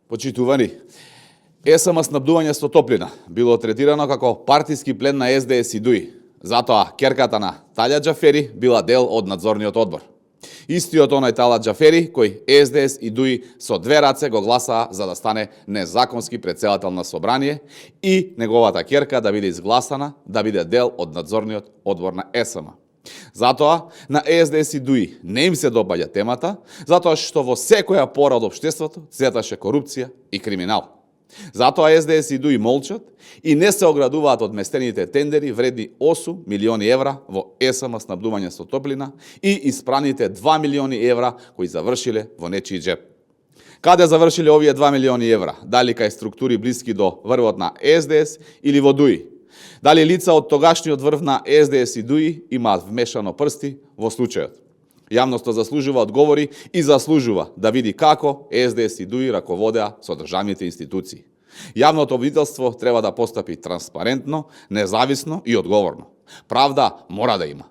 Почитувани, ЕСМ снабдување со топлина било третирано како партиски плен на СДС и ДУИ. Затоа керката на Талја Џафери била дел од надзорниот одбор. Истиот оној Талја Џафери кој СДС и ДУИ со две раце го гласаа за да стане незаконски претседател на собрание и неговата керка да биде изгласана да биде дел од надзорниот одбор на ЕСМ. Затоа на СДС и ДУИ не им се допаѓа темата, затоа што во секоја пора од општеството цветаше корупција и криминал. Затоа СДС и ДУИ молчат и не се оградуваат од местените тендери вредни 8 милиони евра во ЕСМ снабдување со топлина и испраните 2 милиони евра кои завршиле во нечиј џеп. Каде завршиле овие 2 милиони евра? Дали кај структури блиски до врвот на СДС или во ДУИ? Дали лица од тогашниот врв на СДС и ДУИ имаат вмешано прсти во случајот? Јавноста заслужува одговори и заслужува да види како СДС и ДУИ раководеа со државните институции. Јавното обвинителство треба да постапи транспарентно, независно и одговорно. Правда мора да има.